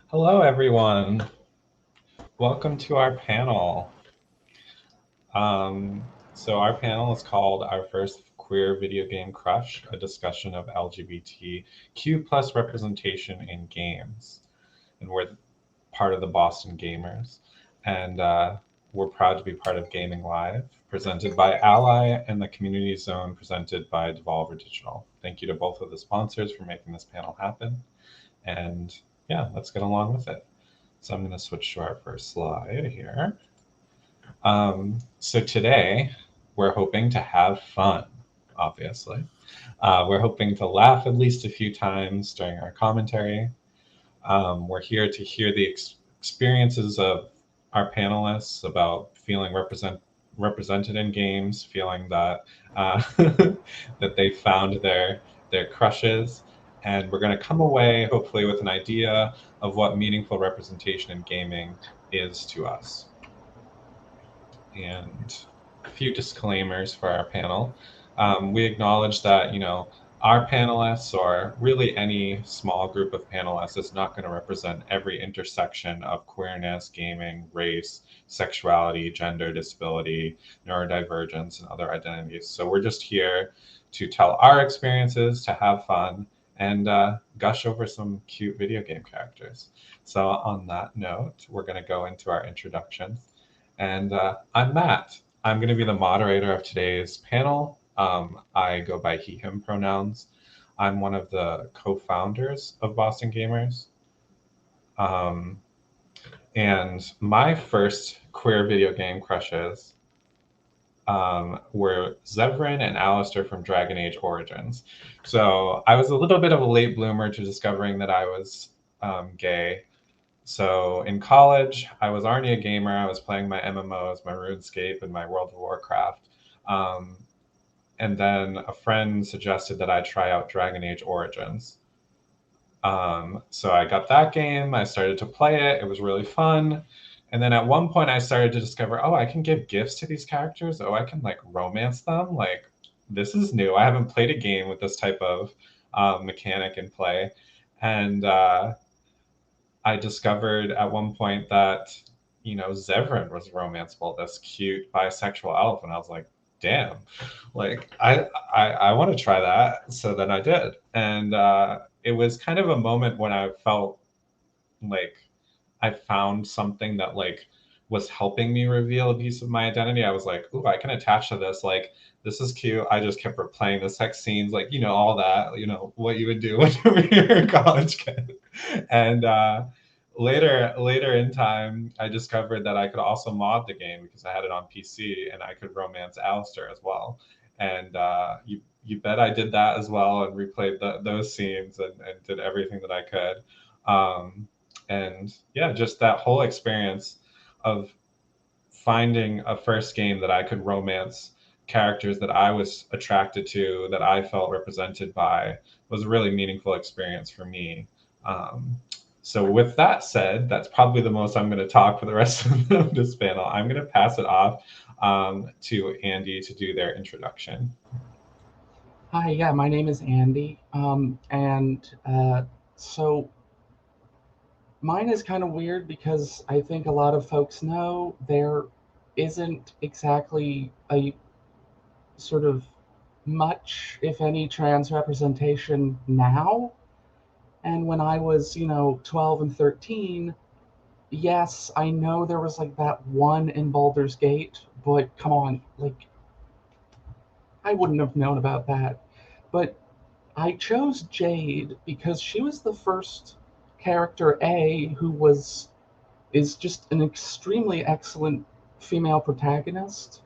Hello, everyone. Welcome to our panel. Um, our panel is called Our First Queer Video Game Crush, a discussion of LGBTQ plus representation in games. And we're part of the Boston Gamers. And we're proud to be part of Gaming Live, presented by Ally, and the Community Zone, presented by Devolver Digital. Thank you to both of the sponsors for making this panel happen. And yeah, let's get along with it. So I'm going to switch to our first slide here. So today we're hoping to have fun, obviously. We're hoping to laugh at least a few times during our commentary. We're here to hear the experiences of our panelists about feeling represented in games, feeling that that they found their crushes, and we're going to come away hopefully with an idea of what meaningful representation in gaming is to us. And a few disclaimers for our panel. We acknowledge that, our panelists, or really any small group of panelists, is not going to represent every intersection of queerness, gaming, race, sexuality, gender, disability, neurodivergence, and other identities. So we're just here to tell our experiences, to have fun, and gush over some cute video game characters. So on that note, we're going to go into our introductions. And I'm Matt. I'm going to be the moderator of today's panel. I go by he, him pronouns. I'm one of the co-founders of Boston Gamers. And my first queer video game crushes were Zevran and Alistair from Dragon Age Origins. So I was a little bit of a late bloomer to discovering that I was gay. So in college, I was already a gamer. I was playing my MMOs, my RuneScape, and my World of Warcraft. And then a friend suggested that I try out Dragon Age Origins. So I got that game. I started to play it. It was really fun. And then at one point, I started to discover, oh, I can give gifts to these characters. Oh, I can like romance them. Like, this is new. I haven't played a game with this type of mechanic in play. And I discovered at one point that, Zevran was romanceable, this cute bisexual elf. And I was like, damn, like I want to try that. So then I did. And it was kind of a moment when I felt like I found something that like was helping me reveal a piece of my identity. I was like, ooh, I can attach to this. Like, this is cute. I just kept replaying the sex scenes, like, all that, what you would do when you're a college kid. And later in time, I discovered that I could also mod the game because I had it on PC, and I could romance Alistair as well. And you bet I did that as well, and replayed those scenes, and did everything that I could. And yeah, just that whole experience of finding a first game that I could romance characters that I was attracted to, that I felt represented by, was a really meaningful experience for me. So with that said, that's probably the most I'm going to talk for the rest of this panel. I'm going to pass it off to Andy to do their introduction. Hi, yeah, my name is Andy. So mine is kind of weird because I think a lot of folks know there isn't exactly a sort of much, if any, trans representation now. And when I was, 12 and 13, yes, I know there was like that one in Baldur's Gate, but come on, like, I wouldn't have known about that. But I chose Jade because she was the first character A who is just an extremely excellent female protagonist,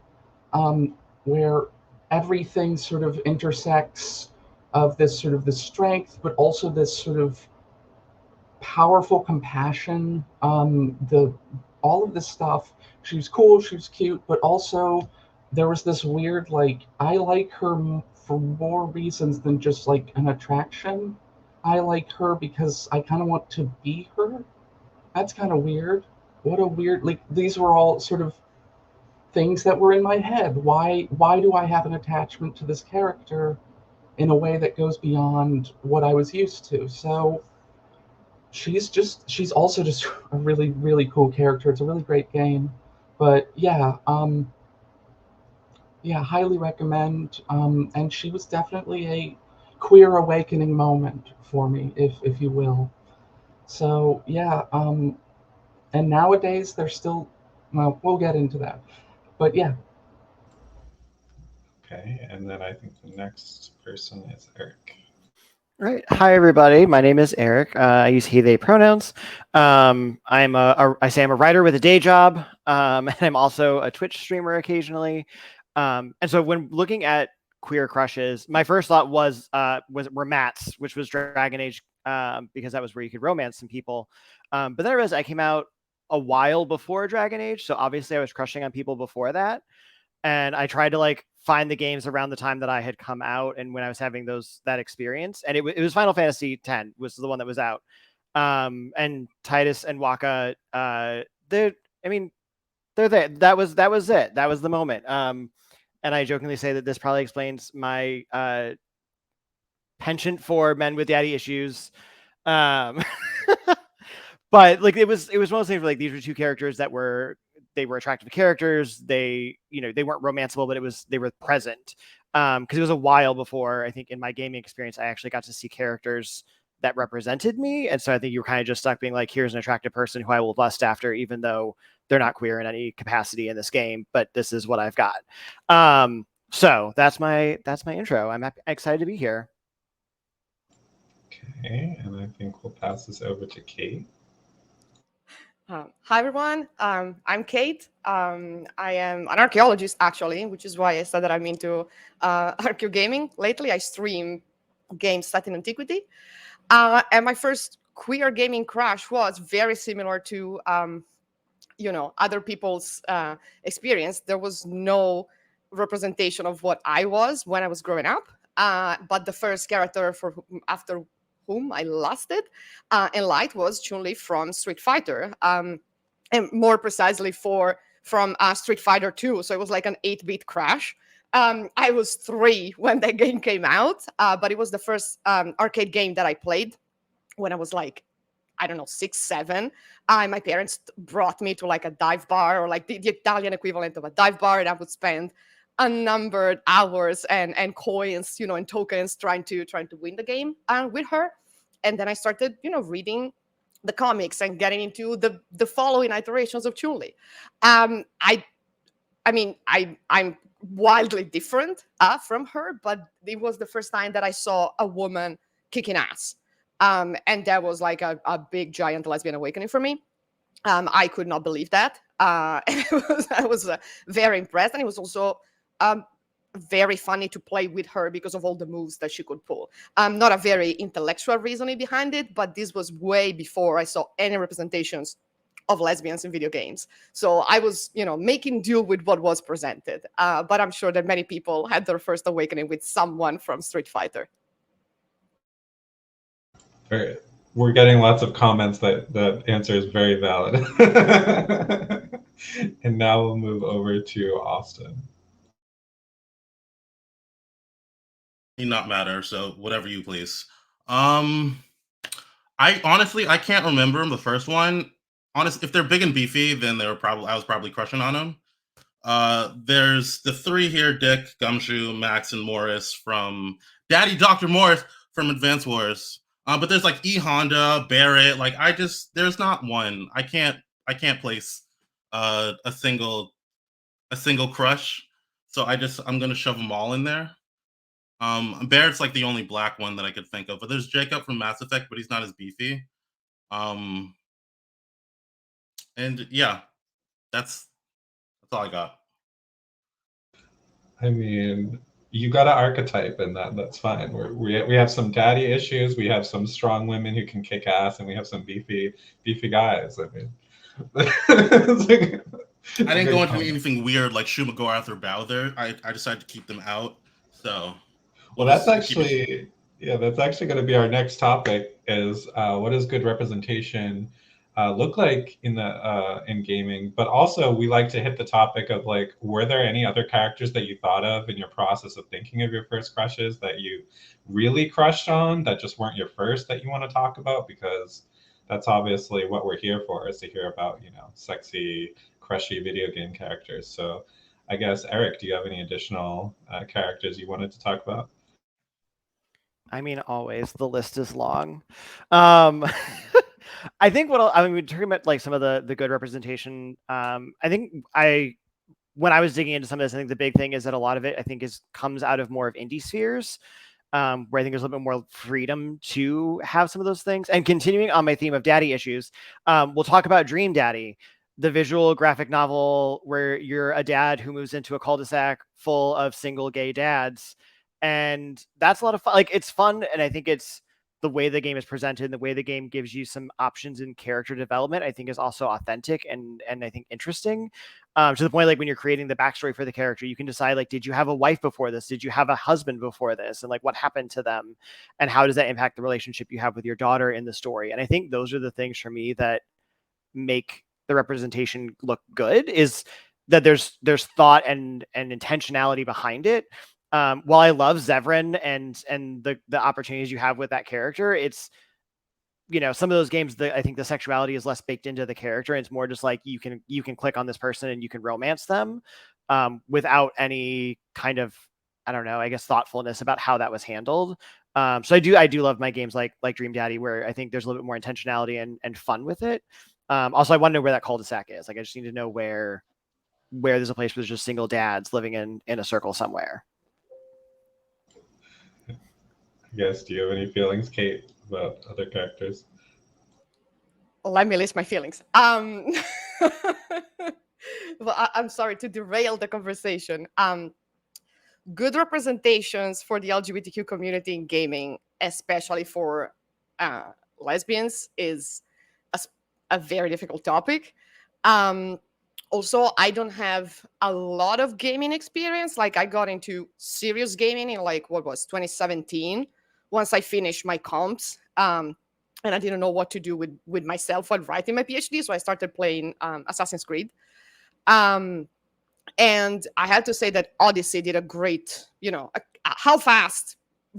where everything sort of intersects of this sort of the strength, but also this sort of powerful compassion. The all of this stuff. She was cool. She was cute, but also there was this weird like I like her for more reasons than just like an attraction. I like her because I kind of want to be her. That's kind of weird. What a weird like these were all sort of things that were in my head. Why do I have an attachment to this character in a way that goes beyond what I was used to? So she's also just a really really cool character. It's a really great game, but yeah, yeah, highly recommend. And she was definitely a queer awakening moment for me, if you will. So yeah, and nowadays they're still. Well, we'll get into that, but yeah. Okay, and then I think the next person is Eric. Right. Hi, everybody. My name is Eric. I use he, they pronouns. I say I'm a writer with a day job, and I'm also a Twitch streamer occasionally. And so when looking at queer crushes, my first thought were Mats, which was Dragon Age, because that was where you could romance some people. But then I realized I came out a while before Dragon Age, so obviously I was crushing on people before that, and I tried to like find the games around the time that I had come out and when I was having that experience. And it was Final Fantasy X was the one that was out. And Titus and Waka, they're I mean, they're there. That was it. That was the moment. And I jokingly say that this probably explains my penchant for men with daddy issues. Um, but like it was one of those things where like these were two characters that they were attractive characters. They weren't romanceable, but they were present. Because it was a while before I think in my gaming experience I actually got to see characters that represented me, and so I think you were kind of just stuck being like, here's an attractive person who I will lust after, even though they're not queer in any capacity in this game, but this is what I've got. So that's my intro. I'm excited to be here. Okay, and I think we'll pass this over to Kate. Hi, everyone. I'm Kate. I am an archaeologist, actually, which is why I said that I'm into archaeo gaming. Lately, I stream games set in antiquity. And my first queer gaming crush was very similar to, other people's experience. There was no representation of what I was when I was growing up. But the first character after whom I lusted and liked was Chun-Li from Street Fighter, and more precisely from Street Fighter 2. So it was like an 8-bit crash. I was 3 when that game came out, but it was the first arcade game that I played when I was like, I don't know, 6, 7. My parents brought me to like a dive bar, or like the Italian equivalent of a dive bar, and I would spend unnumbered hours and coins, and tokens trying to win the game with her. And then I started, reading the comics and getting into the following iterations of Chun-Li. I'm wildly different from her, but it was the first time that I saw a woman kicking ass. And that was like a big giant lesbian awakening for me. I could not believe that. I was very impressed, and it was also very funny to play with her because of all the moves that she could pull. Not a very intellectual reasoning behind it, but this was way before I saw any representations of lesbians in video games. So I was, making do with what was presented. But I'm sure that many people had their first awakening with someone from Street Fighter. We're getting lots of comments that the answer is very valid. And now we'll move over to Austin. Not matter, so whatever you please. I honestly I can't remember the first one. Honestly, if they're big and beefy, then I was probably crushing on them. There's the 3 here: Dick, Gumshoe, Max, and Morris from Daddy Dr. Morris from Advance Wars. But there's like E Honda, Barrett. Like there's not one. I can't place a single crush. So I'm gonna shove them all in there. Barrett's like the only black one that I could think of, but there's Jacob from Mass Effect, but he's not as beefy. And yeah, that's all I got. I mean, you got an archetype in that's fine. We have some daddy issues, we have some strong women who can kick ass, and we have some beefy guys. I mean, I didn't go into anything weird like Shumagorath or Bowther. I decided to keep them out. So well, that's actually going to be our next topic. Is what does good representation look like in gaming? But also, we like to hit the topic of like, were there any other characters that you thought of in your process of thinking of your first crushes that you really crushed on that just weren't your first that you want to talk about? Because that's obviously what we're here for, is to hear about, sexy, crushy video game characters. So I guess, Eric, do you have any additional characters you wanted to talk about? I mean, always the list is long. I think we're talking about like some of the good representation. I think when I was digging into some of this, I think the big thing is that a lot of it I think comes out of more of indie spheres. Where I think there's a little bit more freedom to have some of those things. And continuing on my theme of daddy issues, we'll talk about Dream Daddy, the visual graphic novel where you're a dad who moves into a cul-de-sac full of single gay dads. And that's a lot of fun. Like, it's fun, and I think it's the way the game is presented and the way the game gives you some options in character development, I think is also authentic and I think interesting. To the point, like when you're creating the backstory for the character, you can decide, like, did you have a wife before this? Did you have a husband before this? And like, what happened to them? And how does that impact the relationship you have with your daughter in the story? And I think those are the things for me that make the representation look good, is that there's thought and intentionality behind it. While I love Zevran and the opportunities you have with that character, it's, some of those games, I think the sexuality is less baked into the character. And it's more just like you can click on this person and you can romance them without any kind of, I don't know, I guess, thoughtfulness about how that was handled. So I do love my games like Dream Daddy, where I think there's a little bit more intentionality and fun with it. Also, I want to know where that cul-de-sac is. Like, I just need to know where there's a place where there's just single dads living in a circle somewhere. Yes, do you have any feelings, Kate, about other characters? Let me list my feelings. Well, I'm sorry to derail the conversation. Good representations for the LGBTQ community in gaming, especially for lesbians, is a very difficult topic. Also, I don't have a lot of gaming experience. Like, I got into serious gaming in 2017, once I finished my comps. And I didn't know what to do with myself while writing my PhD, so I started playing Assassin's Creed. And I had to say that Odyssey did a great, how fast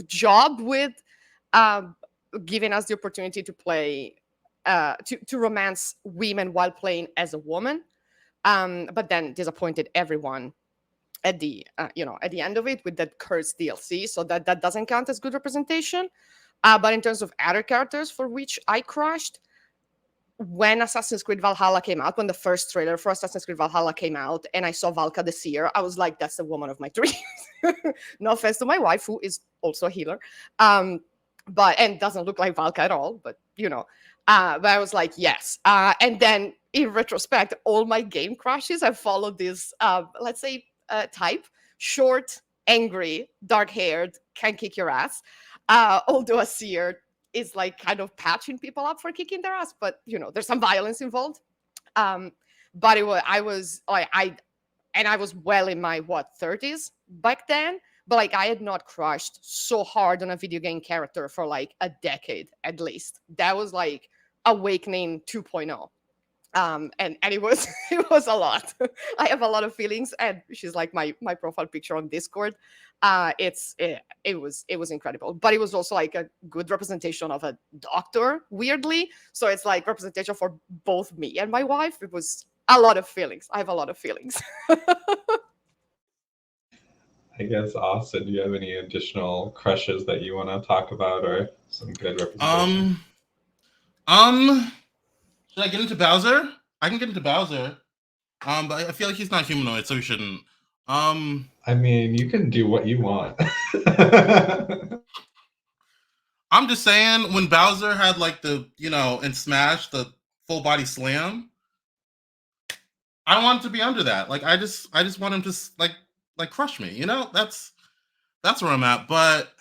job with giving us the opportunity to play, to romance women while playing as a woman. But then disappointed everyone at the end of it with that cursed DLC. So that doesn't count as good representation. But in terms of other characters for which I crushed, when Assassin's Creed Valhalla came out, when the first trailer for Assassin's Creed Valhalla came out, and I saw Valka the Seer, I was like, that's the woman of my dreams. No offense to my wife, who is also a healer, and doesn't look like Valka at all, but but I was like, yes. And then in retrospect, all my game crushes have followed this, let's say, type: short, angry, dark-haired, can kick your ass. Although a seer is like kind of patching people up for kicking their ass, but there's some violence involved. But I was well in my 30s back then, but like I had not crushed so hard on a video game character for like a decade at least. That was like Awakening 2.0. And it was a lot. I have a lot of feelings, and she's like my profile picture on Discord. It was incredible, but it was also like a good representation of a doctor, weirdly. So it's like representation for both me and my wife. It was a lot of feelings. I have a lot of feelings. I guess, Austin, do you have any additional crushes that you want to talk about, or some good representation? Should I get into Bowser? I can get into Bowser. But I feel like he's not humanoid, so we shouldn't. I mean, you can do what you want. I'm just saying, when Bowser had like the, in Smash, the full body slam, I want to be under that. Like, I just want him to like crush me. That's where I'm at. But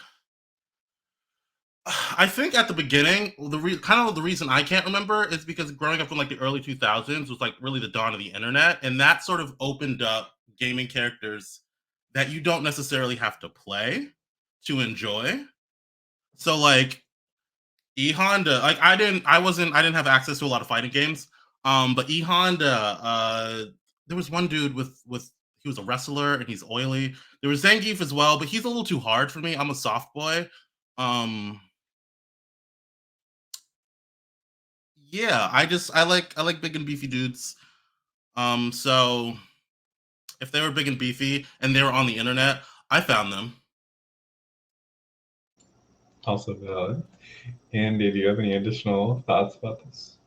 I think at the beginning, the reason I can't remember is because growing up in like the early 2000s was like really the dawn of the internet, and that sort of opened up gaming characters that you don't necessarily have to play to enjoy. So like E Honda, like I didn't have access to a lot of fighting games. But E Honda, there was one dude with he was a wrestler and he's oily. There was Zangief as well, but he's a little too hard for me. I'm a soft boy. Yeah, I like big and beefy dudes. So if they were big and beefy and they were on the internet, I found them. Also valid. Andy, do you have any additional thoughts about this?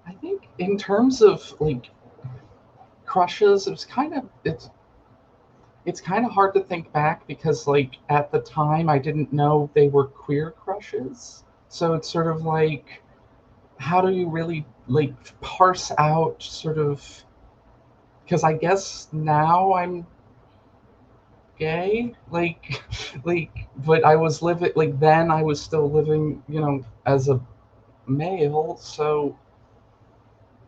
I think in terms of like crushes, it's kind of hard to think back because like at the time I didn't know they were queer crushes. So it's sort of like how do you really like parse out sort of because I guess now I'm gay like but I was living like then I was still living, you know, as a male, so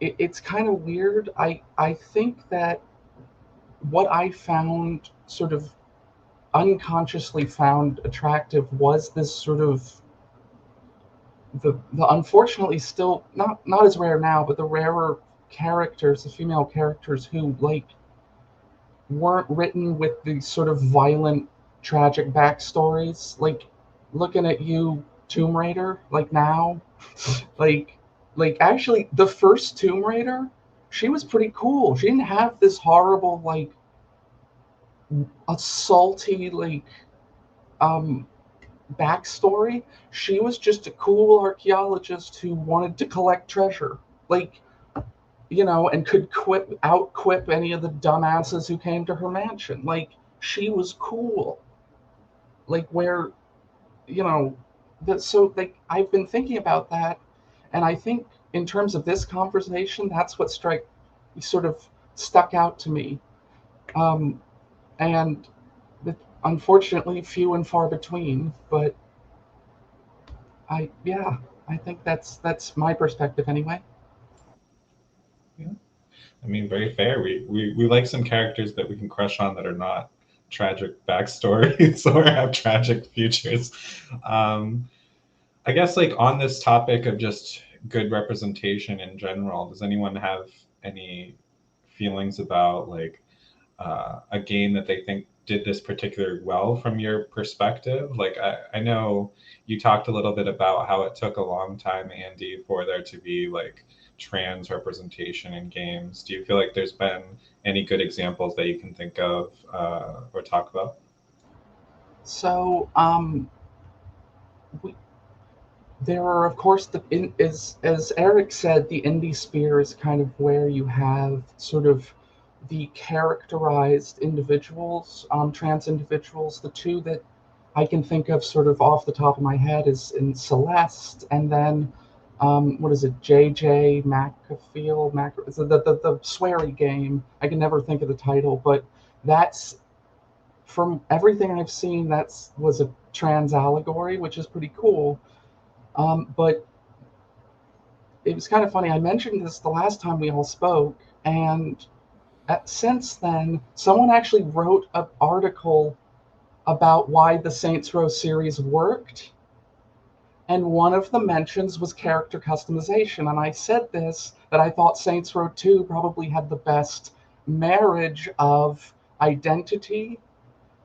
it's kind of weird. I think that what I found sort of unconsciously found attractive was this sort of the unfortunately still not as rare now, but the rarer characters, the female characters who like weren't written with these sort of violent, tragic backstories. Like looking at you, Tomb Raider, like now, like actually the first Tomb Raider, she was pretty cool. She didn't have this horrible like assaulty like um backstory. She was just a cool archaeologist who wanted to collect treasure. Like, you know, and could out quip any of the dumbasses who came to her mansion. Like, she was cool. Like, where, you know, that so like I've been thinking about that, and I think in terms of this conversation, that's what sort of stuck out to me. Um, and unfortunately, few and far between. But yeah, I think that's my perspective anyway. Yeah. I mean, very fair. We like some characters that we can crush on that are not tragic backstories or have tragic futures. Um, I guess like on this topic of just good representation in general, does anyone have any feelings about like a game that they think did this particularly well from your perspective? Like I know you talked a little bit about how it took a long time, Andy, for there to be like trans representation in games. Do you feel like there's been any good examples that you can think of or talk about? So we, there are of course as Eric said, the indie sphere is kind of where you have sort of the characterized individuals, trans individuals. The two that I can think of sort of off the top of my head is in Celeste, and then what is it, JJ McAfee, the sweary game. I can never think of the title, but that's from everything I've seen, that's was a trans allegory, which is pretty cool. But it was kind of funny. I mentioned this the last time we all spoke, and since then, someone actually wrote an article about why the Saints Row series worked, and one of the mentions was character customization. And I said this that I thought Saints Row 2 probably had the best marriage of identity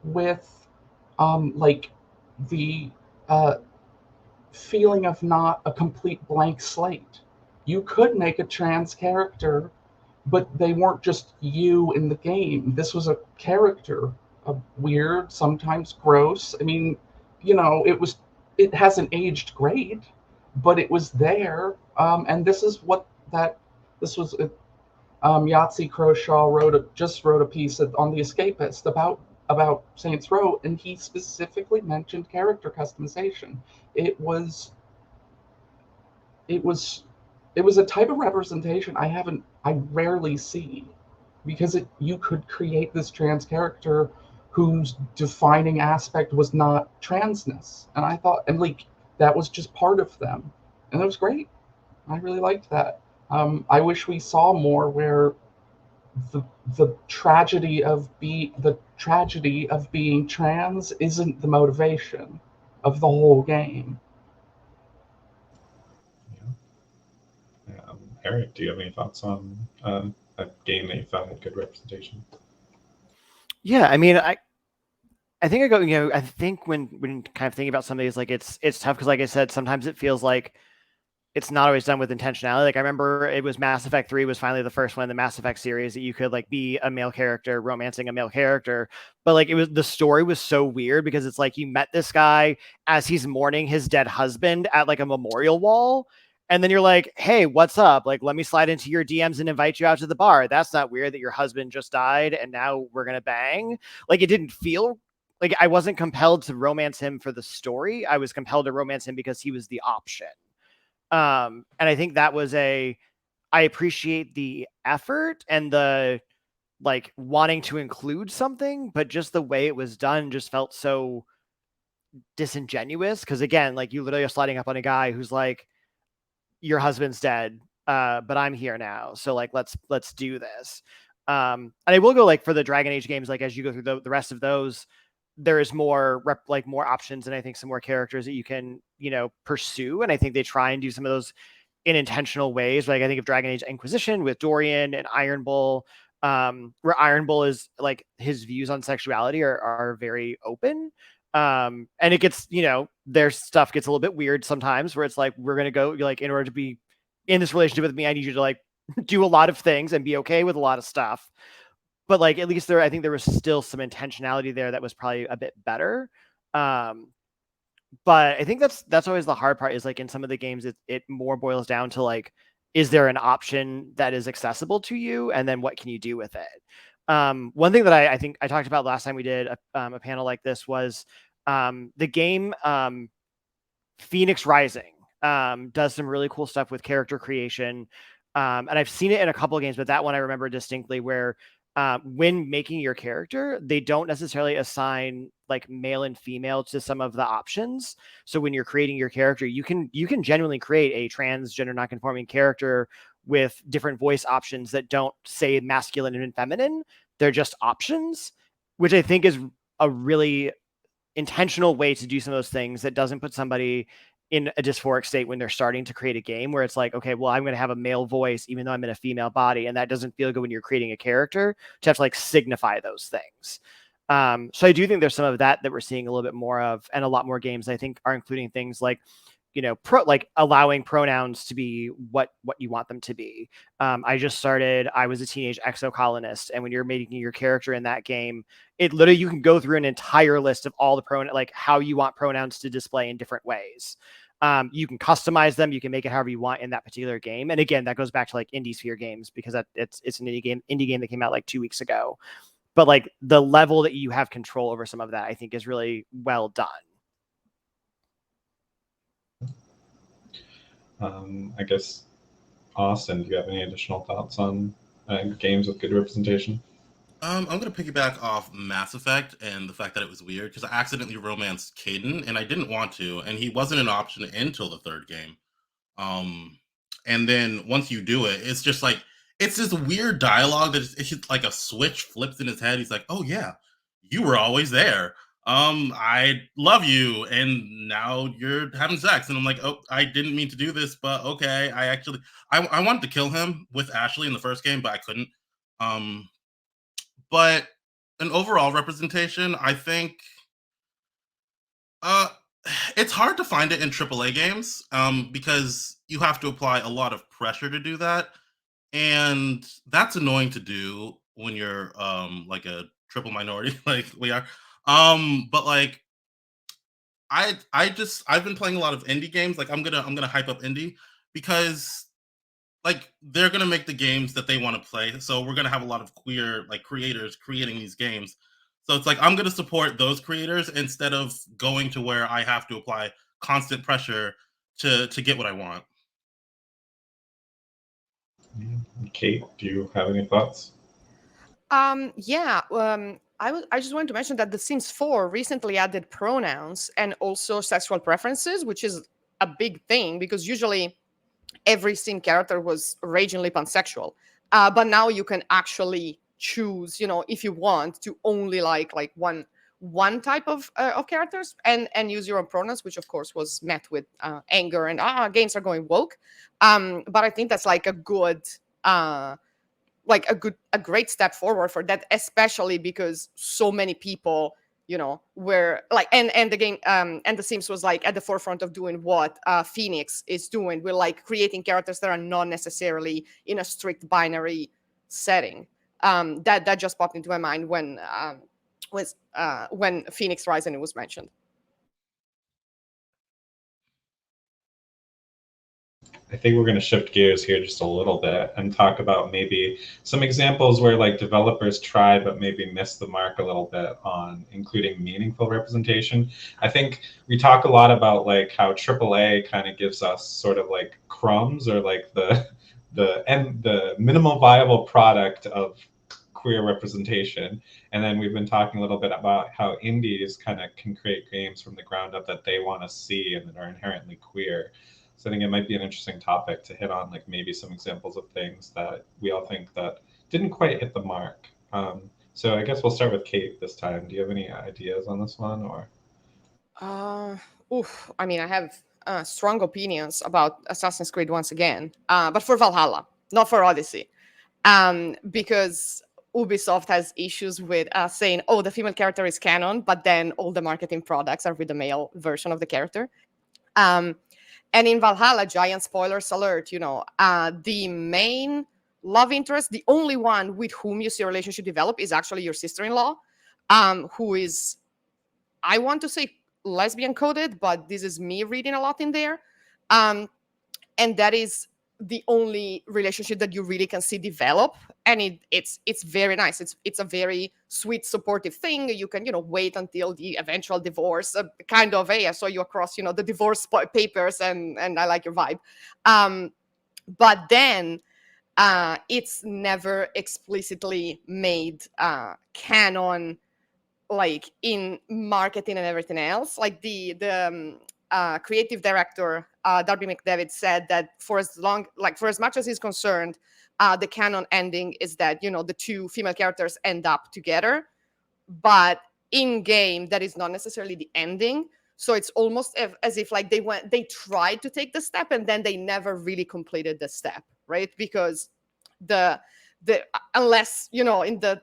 with like the uh, feeling of not a complete blank slate. You could make a trans character, but they weren't just you in the game. This was a character, a weird, sometimes gross. I mean, you know, it hasn't aged great, but it was there. And this is what that this was. Yahtzee Croshaw just wrote a piece on the Escapist about Saints Row, and he specifically mentioned character customization. It was it was it was a type of representation I rarely see, because you could create this trans character whose defining aspect was not transness, and I thought, and like that was just part of them, and it was great. I really liked that. I wish we saw more where the the tragedy of being trans isn't the motivation of the whole game. Eric, do you have any thoughts on a game that you found had good representation? Yeah, I mean, I think I go, you know, I think when kind of thinking about some of these, like it's tough because, like I said, sometimes it feels like it's not always done with intentionality. Like I remember it was Mass Effect 3 was finally the first one in the Mass Effect series that you could like be a male character romancing a male character. But like the story was so weird because it's like you met this guy as he's mourning his dead husband at like a memorial wall. And then you're like, hey, what's up? Like, let me slide into your DMs and invite you out to the bar. That's not weird that your husband just died and now we're going to bang. Like, it didn't feel like I wasn't compelled to romance him for the story. I was compelled to romance him because he was the option. And I think that was I appreciate the effort and the like wanting to include something, but just the way it was done just felt so disingenuous. Cause again, like you literally are sliding up on a guy who's like, your husband's dead, but I'm here now. So like, let's do this. And I will go like for the Dragon Age games, like as you go through the rest of those, there is more more options and I think some more characters that you can, pursue. And I think they try and do some of those in intentional ways. Like I think of Dragon Age Inquisition with Dorian and Iron Bull, where Iron Bull is like his views on sexuality are very open. And it gets, their stuff gets a little bit weird sometimes where it's like, we're going to go like, in order to be in this relationship with me, I need you to like do a lot of things and be okay with a lot of stuff. But like, at least I think there was still some intentionality there that was probably a bit better. But I think that's always the hard part is like in some of the games, it more boils down to like, is there an option that is accessible to you? And then what can you do with it? One thing that I think I talked about last time we did a panel like this was the game Phoenix Rising does some really cool stuff with character creation. And I've seen it in a couple of games, but that one I remember distinctly where when making your character, they don't necessarily assign like male and female to some of the options. So when you're creating your character, you can genuinely create a transgender non-conforming character with different voice options that don't say masculine and feminine. They're just options, which I think is a really intentional way to do some of those things that doesn't put somebody in a dysphoric state when they're starting to create a game where it's like, okay, well, I'm going to have a male voice even though I'm in a female body. And that doesn't feel good when you're creating a character to have to like signify those things. So I do think there's some of that we're seeing a little bit more of, and a lot more games I think are including things like, like allowing pronouns to be what you want them to be. I was a teenage exocolonist, and when you're making your character in that game, it literally, you can go through an entire list of all the like how you want pronouns to display in different ways. You can customize them. You can make it however you want in that particular game. And again, that goes back to like indie sphere games because it's an indie game that came out like 2 weeks ago. But like the level that you have control over some of that, I think is really well done. I guess, Austin, do you have any additional thoughts on games with good representation? I'm gonna piggyback off Mass Effect and the fact that it was weird because I accidentally romanced Caden and I didn't want to, and he wasn't an option until the third game. And then once you do it, it's just like it's this weird dialogue that it's just like a switch flips in his head. He's like, "Oh yeah, you were always there. I love you, and now you're having sex." And I'm like, "Oh, I didn't mean to do this, but okay." I wanted to kill him with Ashley in the first game, but I couldn't. Um, but an overall representation, I think, uh, it's hard to find it in AAA games, because you have to apply a lot of pressure to do that, and that's annoying to do when you're like a triple minority like we are. But like I've been playing a lot of indie games. Like I'm gonna hype up indie because like they're gonna make the games that they want to play. So we're gonna have a lot of queer like creators creating these games. So it's like I'm gonna support those creators instead of going to where I have to apply constant pressure to get what I want. Kate, do you have any thoughts? Yeah. I just wanted to mention that The Sims 4 recently added pronouns and also sexual preferences, which is a big thing because usually every Sim character was ragingly pansexual. But now you can actually choose, if you want to only like one type of characters and use your own pronouns, which of course was met with anger and games are going woke. But I think that's like a good a great step forward for that, especially because so many people you know, where like and the game and The Sims was like at the forefront of doing what Phoenix is doing. We're like creating characters that are not necessarily in a strict binary setting. That just popped into my mind when Phoenix Rising was mentioned. I think we're going to shift gears here just a little bit and talk about maybe some examples where like developers try but maybe miss the mark a little bit on including meaningful representation. I think we talk a lot about like how AAA kind of gives us sort of like crumbs or like the minimal viable product of queer representation. And then we've been talking a little bit about how indies kind of can create games from the ground up that they want to see and that are inherently queer. So I think it might be an interesting topic to hit on, like maybe some examples of things that we all think that didn't quite hit the mark. So I guess we'll start with Kate this time. Do you have any ideas on this one, or? I mean, I have strong opinions about Assassin's Creed once again, but for Valhalla, not for Odyssey, because Ubisoft has issues with saying, "Oh, the female character is canon," but then all the marketing products are with the male version of the character. And in Valhalla, giant spoilers alert, you know, the main love interest, the only one with whom you see a relationship develop is actually your sister-in-law, who is, I want to say lesbian coded, but this is me reading a lot in there. And that is the only relationship that you really can see develop, and it's very nice. It's a very sweet, supportive thing. You can, you know, wait until the eventual divorce, kind of. Hey, I saw you across, you know, the divorce papers, and I like your vibe. But then it's never explicitly made canon, like in marketing and everything else. Like the creative director Darby McDavid said that for as much as he's concerned, the canon ending is that, you know, the two female characters end up together, but in game that is not necessarily the ending. So it's almost as if like they tried to take the step and then they never really completed the step, right? Because the unless, you know, in the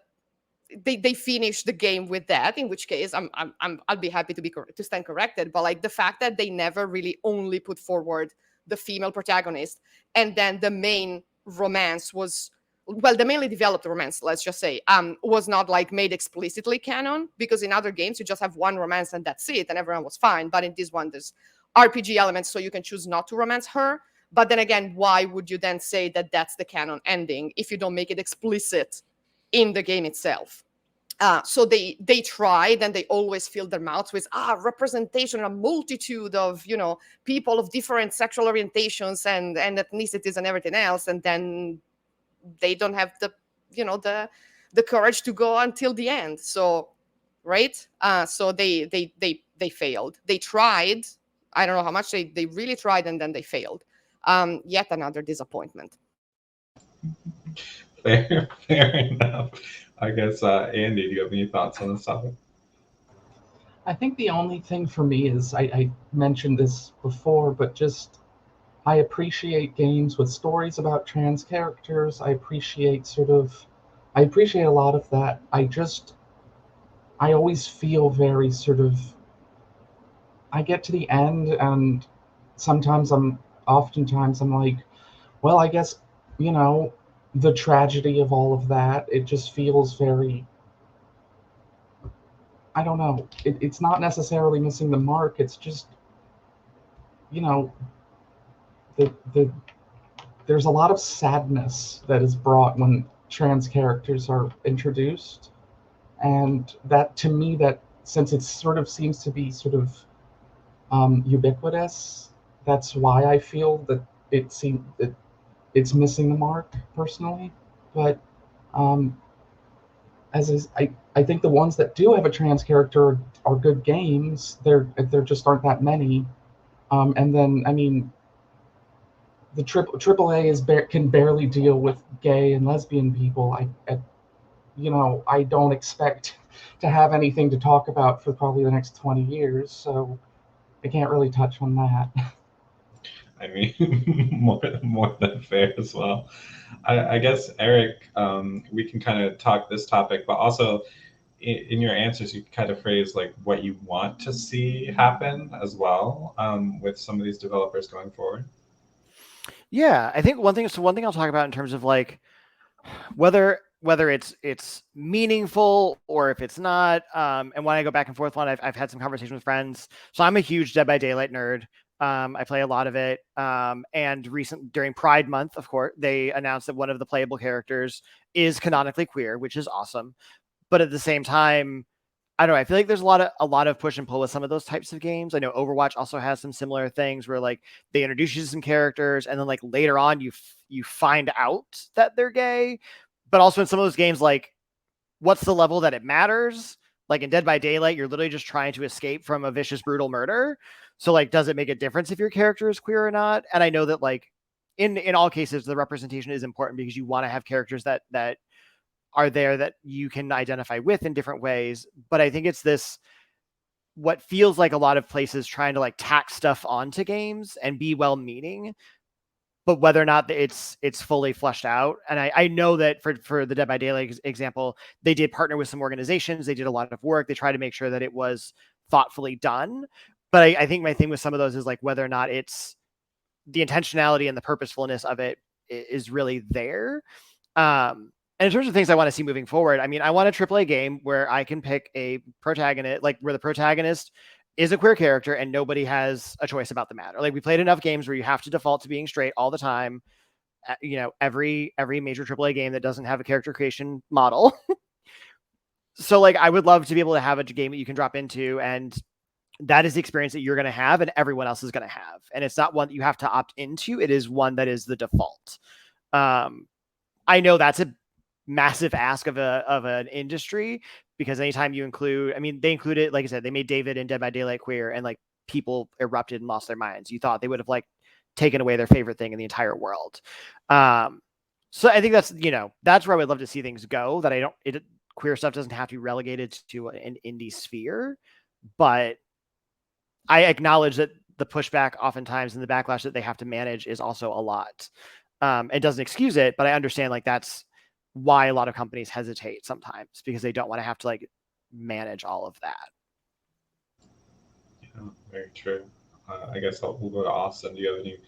they finish the game with that, in which case I'll be happy to stand corrected. But like the fact that they never really only put forward the female protagonist, and then the main romance was, well, the mainly developed romance, let's just say, was not like made explicitly canon, because in other games you just have one romance and that's it, and everyone was fine. But in this one, there's RPG elements, so you can choose not to romance her. But then again, why would you then say that that's the canon ending if you don't make it explicit in the game itself? So they tried, and they always filled their mouths with representation, a multitude of, you know, people of different sexual orientations and ethnicities and everything else, and then they don't have the, you know, the courage to go until the end. So right, so they failed. They tried. I don't know how much they really tried, and then they failed. Yet another disappointment. Fair enough. I guess, Andy, do you have any thoughts on this topic? I think the only thing for me is, I mentioned this before, but just I appreciate games with stories about trans characters. I appreciate a lot of that. I always feel very sort of, I get to the end and oftentimes I'm like, well, I guess, you know, the tragedy of all of that, it just feels very, I don't know. It's not necessarily missing the mark. It's just, you know, there's a lot of sadness that is brought when trans characters are introduced, and that, to me, that since it sort of seems to be sort of ubiquitous, that's why I feel that it's missing the mark personally. But I think the ones that do have a trans character are good games. There just aren't that many. And then, I mean, the AAA can barely deal with gay and lesbian people. I don't expect to have anything to talk about for probably the next 20 years, so I can't really touch on that. I mean, more than fair as well. I guess, Eric, we can kind of talk this topic, but also in your answers, you kind of phrase like what you want to see happen as well, with some of these developers going forward. Yeah, I think one thing I'll talk about in terms of like whether it's meaningful or if it's not. And when I go back and forth on, I've had some conversations with friends. So I'm a huge Dead by Daylight nerd. I play a lot of it. And during Pride Month, of course, they announced that one of the playable characters is canonically queer, which is awesome. But at the same time, I don't know. I feel like there's a lot of push and pull with some of those types of games. I know Overwatch also has some similar things where like they introduce you to some characters, and then like later on you find out that they're gay. But also in some of those games, like what's the level that it matters? Like in Dead by Daylight, you're literally just trying to escape from a vicious, brutal murder. So like, does it make a difference if your character is queer or not? And I know that like in all cases, the representation is important because you want to have characters that are there that you can identify with in different ways. But I think it's this what feels like a lot of places trying to like tack stuff onto games and be well meaning, but whether or not it's fully fleshed out. And I know that for the Dead by Daylight example, they did partner with some organizations, they did a lot of work, they tried to make sure that it was thoughtfully done. But I think my thing with some of those is like whether or not it's the intentionality and the purposefulness of it is really there. And in terms of things I want to see moving forward, I mean, I want a AAA game where I can pick a protagonist, like where the protagonist is a queer character and nobody has a choice about the matter. Like we played enough games where you have to default to being straight all the time. You know, every major AAA game that doesn't have a character creation model. So like I would love to be able to have a game that you can drop into, and that is the experience that you're going to have and everyone else is going to have. And it's not one that you have to opt into. It is one that is the default. I know that's a massive ask of an industry, because anytime you include, I mean, they included, like I said, they made David in Dead by Daylight queer, and like people erupted and lost their minds. You thought they would have like taken away their favorite thing in the entire world. So I think that's, you know, that's where I would love to see things go. That queer stuff doesn't have to be relegated to an indie sphere, but I acknowledge that the pushback oftentimes and the backlash that they have to manage is also a lot. It doesn't excuse it, but I understand like that's why a lot of companies hesitate sometimes, because they don't want to have to like manage all of that. Yeah, very true. I guess we'll go to Austin. Do you have any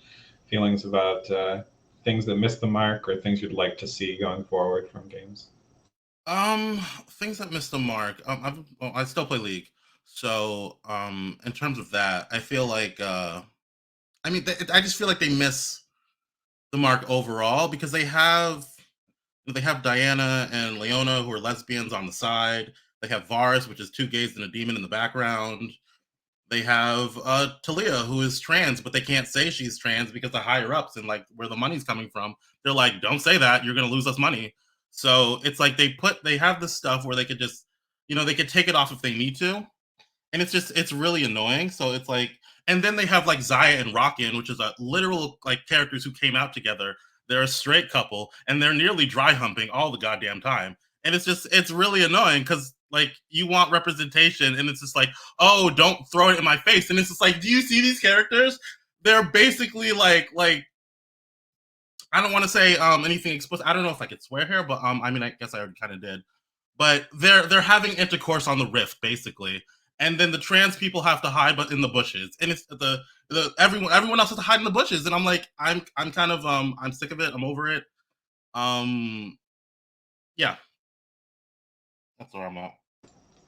feelings about things that missed the mark or things you'd like to see going forward from games? Things that missed the mark. I still play League, so in terms of that, I feel like I mean, I just feel like they miss the mark overall because they have Diana and Leona, who are lesbians, on the side. They have Varus, which is two gays and a demon, in the background. They have Talia, who is trans, but they can't say she's trans because the higher ups and like where the money's coming from, they're like, don't say that, you're gonna lose us money. So it's like they have this stuff where they could just, they could take it off if they need to, and it's really annoying. So it's like, and then they have like Zaya and Rockin, which is a literal like characters who came out together. They're a straight couple, and they're nearly dry humping all the goddamn time, and it's really annoying because like you want representation, and it's just like, oh, don't throw it in my face, and it's just like, do you see these characters? They're basically like I don't want to say anything explicit. I don't know if I could swear here, but I mean I guess I already kind of did. But they're having intercourse on the rift basically, and then the trans people have to hide but in the bushes, and it's the everyone else has to hide in the bushes, and I'm like I'm kind of I'm sick of it. I'm over it. Yeah, that's where I'm at.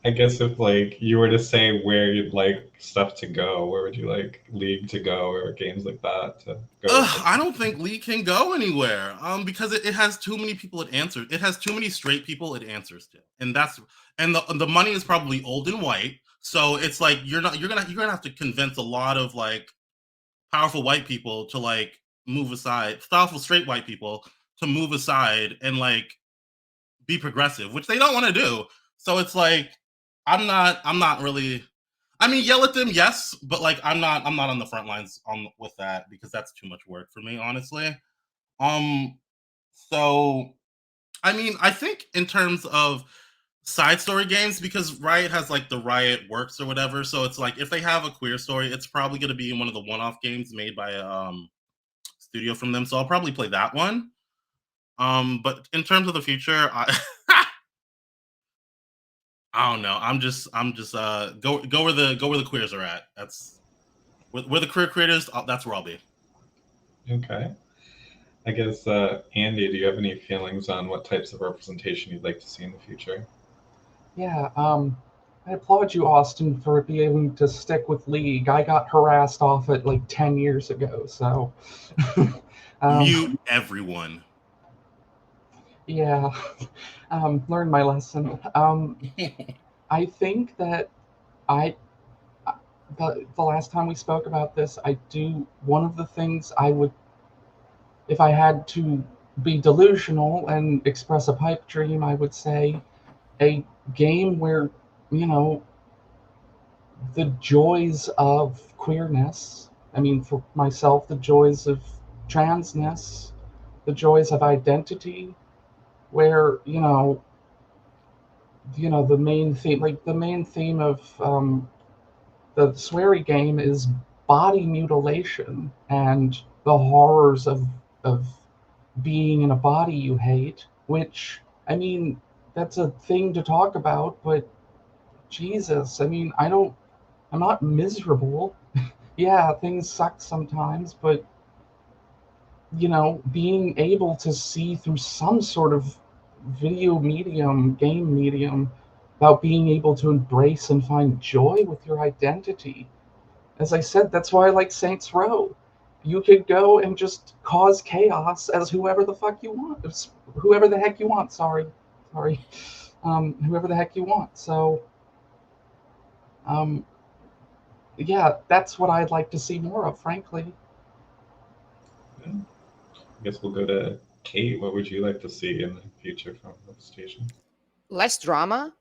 I guess if like you were to say where you'd like stuff to go, where would you like League to go or games like that to go? I don't think League can go anywhere. Because it has too many people it answers. It has too many straight people it answers to, and the money is probably old and white. So it's like you're gonna have to convince a lot of like powerful white people to like move aside, powerful straight white people to move aside and like be progressive, which they don't want to do. So it's like I'm not really. I mean, yell at them, yes, but like I'm not on the front lines on with that because that's too much work for me, honestly. Um, so I mean, I think in terms of side story games, because Riot has like the Riot Works or whatever, so it's like if they have a queer story, it's probably going to be in one of the one-off games made by a studio from them. So I'll probably play that one. But in terms of the future, I don't know. I'm just go where the queers are at. That's where the queer creators. That's where I'll be. Okay. I guess, Andy, do you have any feelings on what types of representation you'd like to see in the future? Yeah, I applaud you, Austin, for being able to stick with League. I got harassed off it like 10 years ago, so. Mute everyone. Yeah, learned my lesson. I think that I, the last time we spoke about this, one of the things I would, if I had to be delusional and express a pipe dream, I would say a game where, you know, the joys of queerness. I mean, for myself, the joys of transness, the joys of identity, where the main theme, like the main theme of the sweary game, is body mutilation and the horrors of being in a body you hate. Which, I mean, that's a thing to talk about, but Jesus, I mean, I'm not miserable. Yeah, things suck sometimes, but being able to see through some sort of video medium, game medium, about being able to embrace and find joy with your identity. As I said, that's why I like Saints Row. You could go and just cause chaos as whoever the fuck you want, whoever the heck you want. Sorry, whoever the heck you want. So, um, yeah, that's what I'd like to see more of, frankly. Yeah. I guess we'll go to Kate. What would you like to see in the future from representation? Less drama,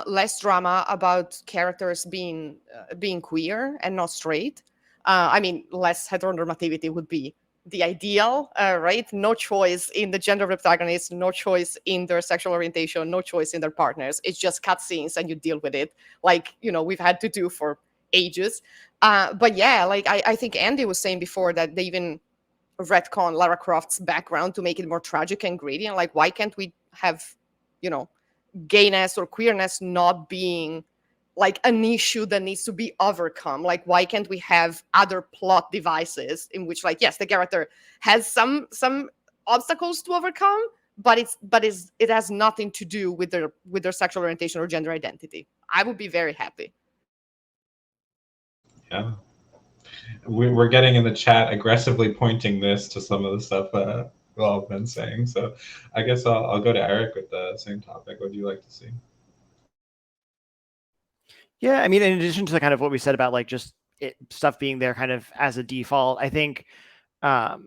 less drama about characters being queer and not straight. I mean, less heteronormativity would be the ideal, right? No choice in the gender of the protagonist, no choice in their sexual orientation, no choice in their partners. It's just cutscenes and you deal with it, like we've had to do for ages. But yeah, like I think Andy was saying before that they even retcon Lara Croft's background to make it more tragic and gritty. And like, why can't we have, gayness or queerness not being like an issue that needs to be overcome? Like, why can't we have other plot devices in which, like, yes, the character has some obstacles to overcome, but it has nothing to do with their sexual orientation or gender identity. I would be very happy. Yeah. We're getting in the chat aggressively pointing this to some of the stuff we've all been saying. So I guess I'll go to Eric with the same topic. What would you like to see? Yeah, I mean, in addition to kind of what we said about like just stuff being there kind of as a default, I think the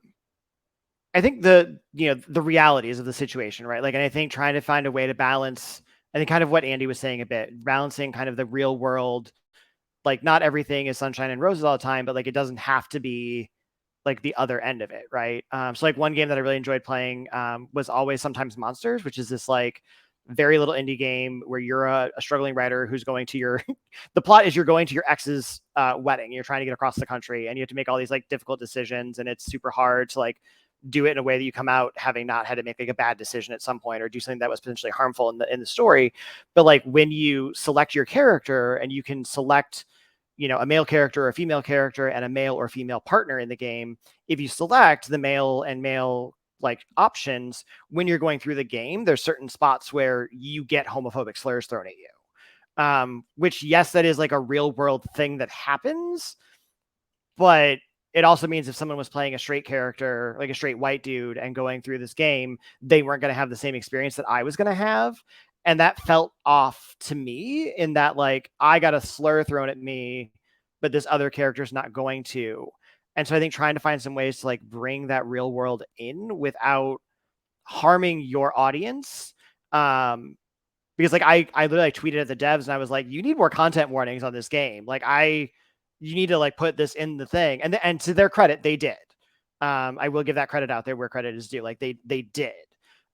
the realities of the situation, right? Like, and I think trying to find a way to balance, I think kind of what Andy was saying a bit, balancing kind of the real world, like not everything is sunshine and roses all the time, but like it doesn't have to be like the other end of it, right? So like one game that I really enjoyed playing was Always Sometimes Monsters, which is this like very little indie game where you're a struggling writer who's going to your the plot is you're going to your ex's wedding. You're trying to get across the country and you have to make all these like difficult decisions, and it's super hard to like do it in a way that you come out having not had to make like a bad decision at some point or do something that was potentially harmful in the story. But like when you select your character and you can select a male character or a female character and a male or female partner in the game, if you select the male and male like options when you're going through the game, there's certain spots where you get homophobic slurs thrown at you, which, yes, that is like a real world thing that happens, but it also means if someone was playing a straight character, like a straight white dude, and going through this game, they weren't going to have the same experience that I was going to have. And that felt off to me in that, like, I got a slur thrown at me, but this other character's not going to. And so I think trying to find some ways to like bring that real world in without harming your audience. Because like I literally tweeted at the devs and I was like, you need more content warnings on this game. Like you need to like put this in the thing. And to their credit, they did. I will give that credit out there where credit is due. Like they did.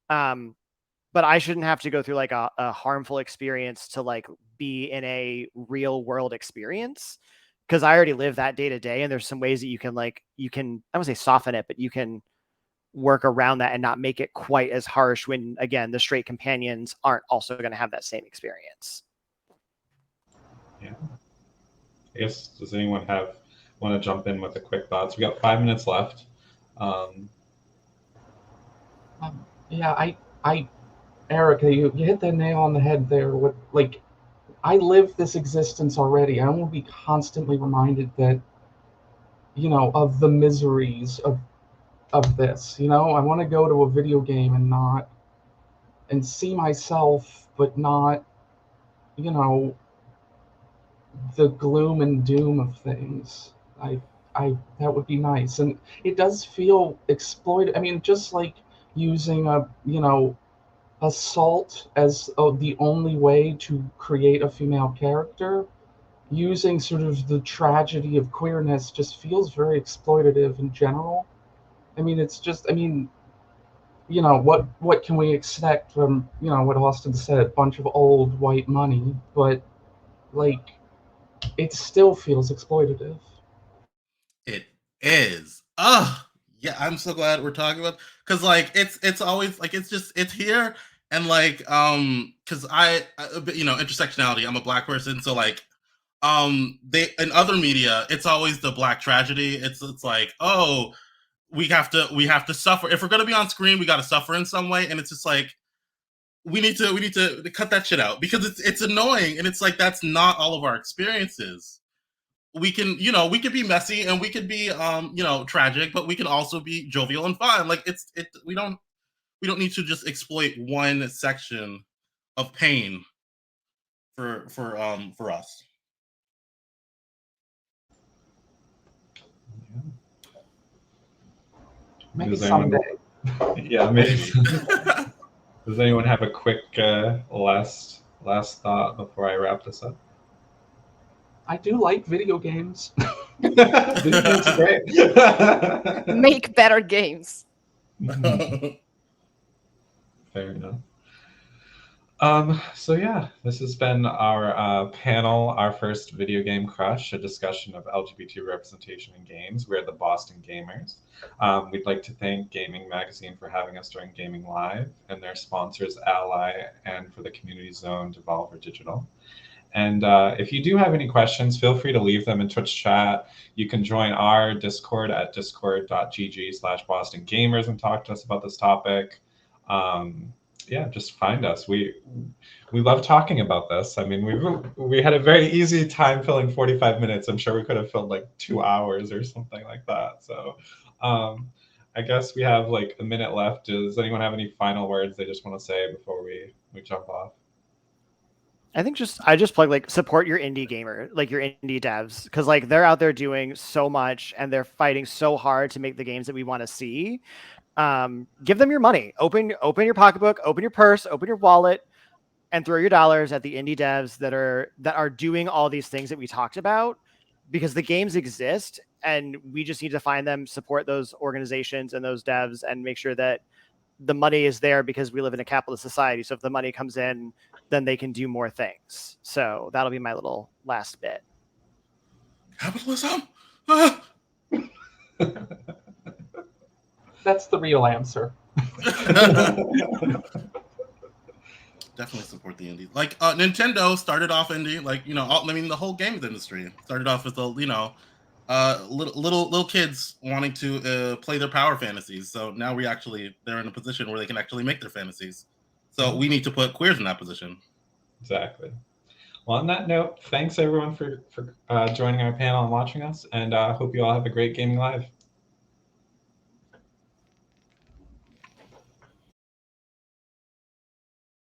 But I shouldn't have to go through like a harmful experience to like be in a real world experience, because I already live that day to day. And there's some ways that you can I won't say soften it, but you can work around that and not make it quite as harsh when, again, the straight companions aren't also going to have that same experience. Yeah. I guess, does anyone want to jump in with the quick thoughts? We got 5 minutes left. Yeah, Erica, you hit the nail on the head there. With like, I live this existence already. I will be constantly reminded that, of the miseries of this. I want to go to a video game and see myself, but not, the gloom and doom of things. That would be nice. And it does feel exploited. I mean, just like using assault as the only way to create a female character, using sort of the tragedy of queerness just feels very exploitative in general. I mean, it's just, I mean, what can we expect from, what Austin said, a bunch of old white money, but like, it still feels exploitative. It is. Ugh. Yeah, I'm so glad we're talking about, because like it's always like it's here, and like because intersectionality. I'm a Black person, so like they in other media it's always the Black tragedy. It's like, oh, we have to suffer if we're gonna be on screen. We got to suffer in some way, and it's just like we need to cut that shit out, because it's annoying, and it's like that's not all of our experiences. We can we could be messy, and we could be tragic, but we can also be jovial and fun. Like we don't need to just exploit one section of pain for us. Maybe someday. Yeah, maybe. Does anyone have a quick last thought before I wrap this up? I do like video games. Video games are great. Make better games. Fair enough. So yeah, this has been our panel, our first video game crush, a discussion of LGBT representation in games. We're the Boston Gamers. We'd like to thank Gayming Magazine for having us during Gaming Live, and their sponsors Ally, and for the Community Zone Devolver Digital. And if you do have any questions, feel free to leave them in Twitch chat. You can join our Discord at discord.gg/Boston Gamers and talk to us about this topic. Yeah, just find us. We love talking about this. I mean, we had a very easy time filling 45 minutes. I'm sure we could have filled like 2 hours or something like that. So I guess we have like a minute left. Does anyone have any final words they just want to say before we jump off? I think I just plug, like, support your indie gamer, like your indie devs, because like they're out there doing so much and they're fighting so hard to make the games that we want to see. Give them your money. Open your pocketbook, open your purse, open your wallet, and throw your dollars at the indie devs that are doing all these things that we talked about, because the games exist and we just need to find them, support those organizations and those devs, and make sure that the money is there, because we live in a capitalist society. So if the money comes in, then they can do more things. So that'll be my little last bit. Capitalism? That's the real answer. Definitely support the indie. Like Nintendo started off indie, like I mean the whole games industry started off with little kids wanting to play their power fantasies. So now they're in a position where they can actually make their fantasies. So we need to put queers in that position. Exactly. Well, on that note, thanks everyone for joining our panel and watching us, and hope you all have a great Gaming Live.